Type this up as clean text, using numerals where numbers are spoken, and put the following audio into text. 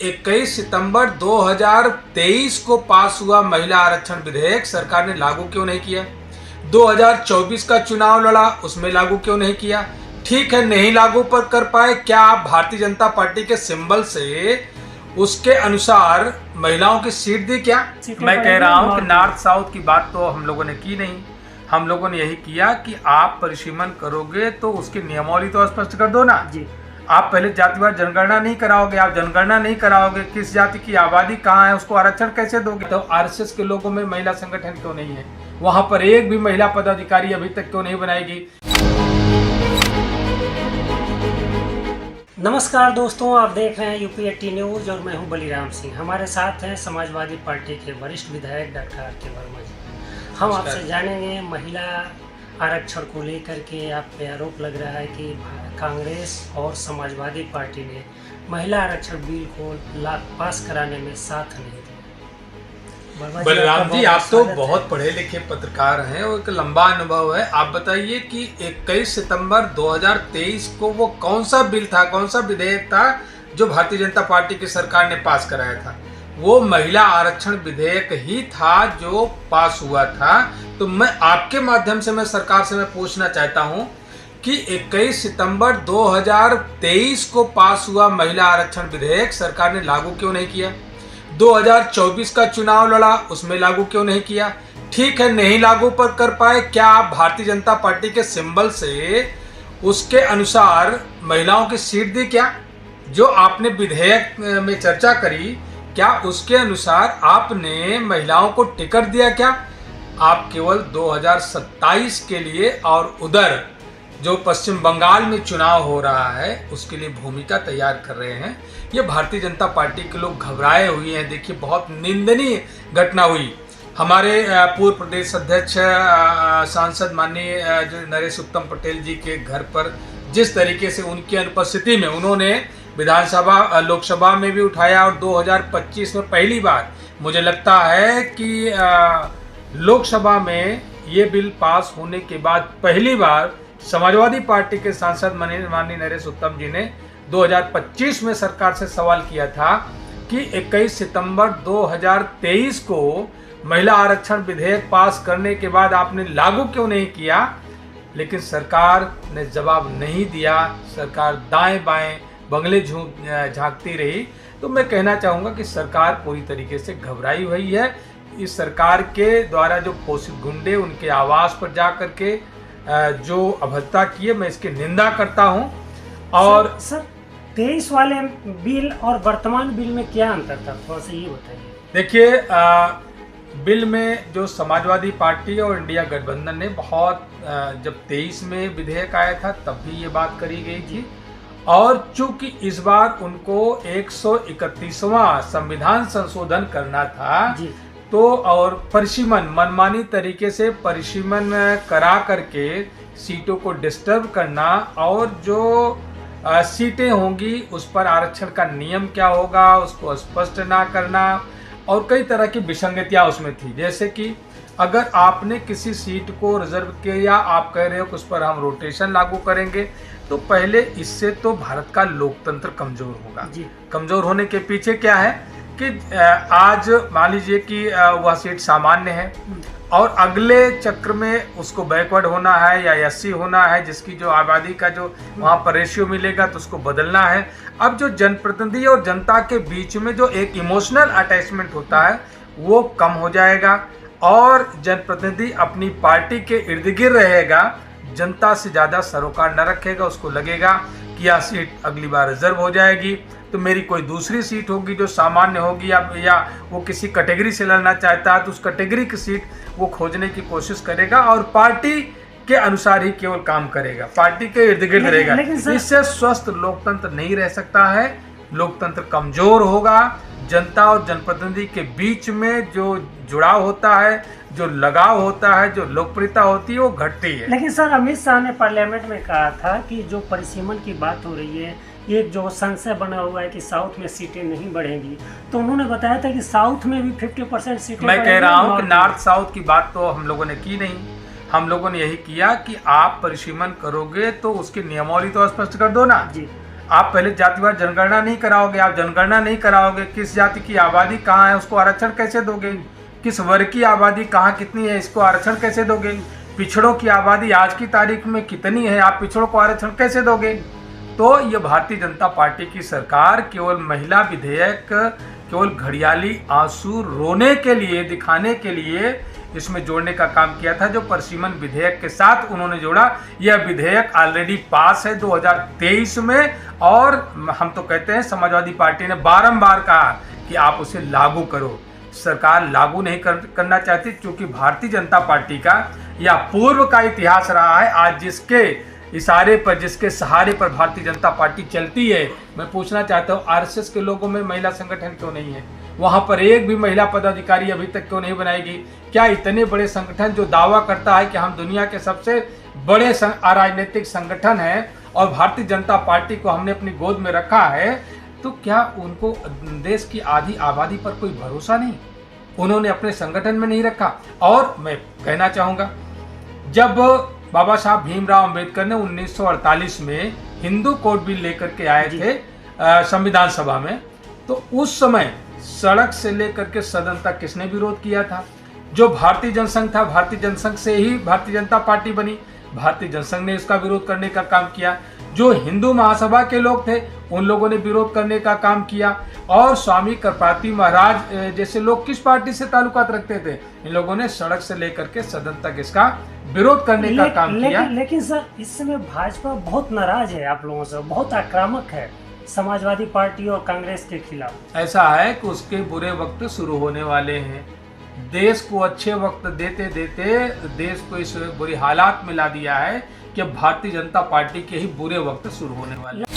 21 सितंबर 2023 को पास हुआ महिला आरक्षण विधेयक सरकार ने लागू क्यों नहीं किया? 2024 का चुनाव लड़ा, उसमें लागू क्यों नहीं किया? ठीक है, नहीं लागू पर कर पाए, क्या आप भारतीय जनता पार्टी के सिंबल से उसके अनुसार महिलाओं की सीट दी क्या? मैं कह रहा हूं कि नॉर्थ साउथ की बात तो हम लोगों ने की नहीं। हम लोगों ने यही किया कि आप परिसीमन करोगे तो उसकी नियमावली तो स्पष्ट कर दो ना जी। आप पहले जातिवार जनगणना नहीं कराओगे, आप जनगणना नहीं कराओगे, किस जाति की आबादी कहाँ है उसको आरक्षण कैसे दोगे? तो आरएसएस के लोगों में महिला संगठन क्यों नहीं है? वहां पर एक भी महिला पदाधिकारी अभी तक क्यों नहीं बनाएगी? नमस्कार दोस्तों, आप देख रहे हैं यूपी 80 न्यूज और मैं हूं बलिराम सिंह। हमारे साथ हैं समाजवादी पार्टी के वरिष्ठ विधायक डॉक्टर आर के वर्मा जी। हम आपसे जानेंगे महिला आरक्षण को लेकर के आप पे आरोप लग रहा है कि कांग्रेस और समाजवादी पार्टी ने महिला आरक्षण बिल को पास कराने में साथ नहीं दिया। बलराम जी, आप तो बहुत पढ़े लिखे पत्रकार हैं और एक लंबा अनुभव है। आप बताइए कि 21 सितंबर 2023 को वो कौन सा बिल था, कौन सा विधेयक था जो भारतीय जनता पार्टी की सरकार ने पास कराया था? वो महिला आरक्षण विधेयक ही था जो पास हुआ था। तो मैं आपके माध्यम से मैं सरकार से मैं पूछना चाहता हूं कि 21 सितंबर 2023 को पास हुआ महिला आरक्षण विधेयक सरकार ने लागू क्यों नहीं किया? 2024 का चुनाव लड़ा, उसमें लागू क्यों नहीं किया? ठीक है, नहीं लागू पर कर पाए, क्या आप भारतीय जनता पार्टी के सिंबल से उसके अनुसार महिलाओं की सीट दी क्या? जो आपने विधेयक में चर्चा करी, क्या उसके अनुसार आपने महिलाओं को टिकट दिया क्या? आप केवल 2027 के लिए और उधर जो पश्चिम बंगाल में चुनाव हो रहा है उसके लिए भूमिका तैयार कर रहे हैं। ये भारतीय जनता पार्टी के लोग घबराए हुए हैं। देखिए, बहुत निंदनीय घटना हुई। हमारे पूर्व प्रदेश अध्यक्ष सांसद माननीय नरेश उत्तम पटेल जी के घर पर जिस तरीके से उनकी अनुपस्थिति में उन्होंने विधानसभा लोकसभा में भी उठाया और 2025 में पहली बार मुझे लगता है कि लोकसभा में ये बिल पास होने के बाद पहली बार समाजवादी पार्टी के सांसद माननीय नरेश उत्तम जी ने 2025 में सरकार से सवाल किया था कि 21 सितंबर 2023 को महिला आरक्षण विधेयक पास करने के बाद आपने लागू क्यों नहीं किया? लेकिन सरकार ने जवाब नहीं दिया। सरकार दाएं बाएं बंगले झांकती रही। तो मैं कहना चाहूँगा कि सरकार पूरी तरीके से घबराई हुई है। इस सरकार के द्वारा जो पोषित गुंडे उनके आवास पर जा करके जो अभद्रता की है, मैं इसकी निंदा करता हूं। और सर 23 वाले बिल और वर्तमान बिल में क्या अंतर था, थोड़ा सा ये बताइए। देखिए, बिल में जो समाजवादी पार्टी और इंडिया गठबंधन ने बहुत जब 23 में विधेयक आया था तब भी ये बात करी गई थी। और चूंकि इस बार उनको 131वां संविधान संशोधन करना था जी। तो और परिसीमन मनमानी तरीके से परिसीमन करा करके सीटों को डिस्टर्ब करना और जो सीटें होंगी उस पर आरक्षण का नियम क्या होगा उसको स्पष्ट ना करना और कई तरह की विसंगतियां उसमें थी। जैसे कि अगर आपने किसी सीट को रिजर्व किया, आप कह रहे हो कि उस पर हम रोटेशन लागू करेंगे, तो पहले इससे तो भारत का लोकतंत्र कमजोर होगा जी। कमजोर होने के पीछे क्या है कि आज मान लीजिए कि वह सीट सामान्य है और अगले चक्र में उसको बैकवर्ड होना है या एससी होना है, जिसकी जो आबादी का जो वहाँ पर रेशियो मिलेगा तो उसको बदलना है। अब जो जनप्रतिनिधि और जनता के बीच में जो एक इमोशनल अटैचमेंट होता है वो कम हो जाएगा और जनप्रतिनिधि अपनी पार्टी के इर्द गिर्द रहेगा, जनता से ज़्यादा सरोकार न रखेगा। उसको लगेगा कि यह सीट अगली बार रिजर्व हो जाएगी तो मेरी कोई दूसरी सीट होगी जो सामान्य होगी या वो किसी कैटेगरी से लड़ना चाहता है तो उस कैटेगरी की सीट वो खोजने की कोशिश करेगा और पार्टी के अनुसार ही केवल काम करेगा, पार्टी के इर्द गिर्द रहेगा। इससे स्वस्थ लोकतंत्र नहीं रह सकता है। लोकतंत्र कमजोर होगा। जनता और जनप्रतिनिधि के बीच में जो जुड़ाव होता है, जो लगाव होता है, जो लोकप्रियता होती है वो घटती है। लेकिन सर अमित शाह ने पार्लियामेंट में कहा था कि जो परिसीमन की बात हो रही है, एक जो संशय बना हुआ है कि साउथ में सीटें नहीं बढ़ेंगी, तो उन्होंने बताया था कि साउथ में भी 50% सीटें। मैं कह रहा हूँ कि नॉर्थ साउथ की बात तो हम लोगों ने की नहीं। हम लोगों ने यही किया कि आप परिसीमन करोगे तो उसकी नियमावली तो स्पष्ट कर दो ना जी। आप पहले जातिवार जनगणना नहीं कराओगे, आप जनगणना नहीं कराओगे, किस जाति की आबादी कहाँ है उसको आरक्षण कैसे दोगे, किस वर्ग की आबादी कहाँ कितनी है इसको आरक्षण कैसे दोगे, पिछड़ों की आबादी आज की तारीख में कितनी है, आप पिछड़ों को आरक्षण कैसे दोगे। तो ये भारतीय जनता पार्टी की सरकार केवल महिला विधेयक केवल घड़ियाली आंसू रोने के लिए, दिखाने के लिए इसमें जोड़ने का काम किया था, जो परसिमन विधेयक के साथ उन्होंने जोड़ा। यह विधेयक ऑलरेडी पास है 2023 में, और हम तो कहते हैं समाजवादी पार्टी ने बारंबार कहा कि आप उसे लागू करो। सरकार लागू नहीं करना चाहती, क्योंकि भारतीय जनता पार्टी का या पूर्व का इतिहास रहा है। आज जिसके इशारे पर, जिसके सहारे पर भारतीय जनता पार्टी चलती है, मैं पूछना चाहता हूँ आरएसएस के लोगों में महिला संगठन क्यों नहीं है? वहाँ पर एक भी महिला पदाधिकारी अभी तक क्यों नहीं बनाएगी? क्या इतने बड़े संगठन जो दावा करता है कि हम दुनिया के सबसे बड़े राजनीतिक संगठन हैं और भारतीय जनता पार्टी को हमने अपनी गोद में रखा है, तो क्या उनको देश की आधी आबादी पर कोई भरोसा नहीं? उन्होंने अपने संगठन में नहीं रखा। और मैं कहना चाहूँगा, जब बाबा साहब भीमराव अंबेडकर ने 1948 में हिंदू कोड बिल लेकर के आए थे संविधान सभा में, तो उस समय सड़क से लेकर के सदन तक किसने विरोध किया था? जो भारतीय जनसंघ था, भारतीय जनसंघ से ही भारतीय जनता पार्टी बनी, भारतीय जनसंघ ने इसका विरोध करने का काम किया। जो हिंदू महासभा के लोग थे उन लोगों ने विरोध करने का काम किया, और स्वामी करपाती महाराज जैसे लोग किस पार्टी से ताल्लुकात रखते थे, इन लोगों ने सड़क से लेकर के सदन तक इसका विरोध करने का काम किया। लेकिन सर, इस समय भाजपा बहुत नाराज है आप लोगों से, बहुत आक्रामक है समाजवादी पार्टी और कांग्रेस के खिलाफ। ऐसा है कि उसके बुरे वक्त शुरू होने वाले हैं। देश को अच्छे वक्त देते देते देश को इस बुरी हालात में ला दिया है कि भारतीय जनता पार्टी के ही बुरे वक्त शुरू होने वाले हैं।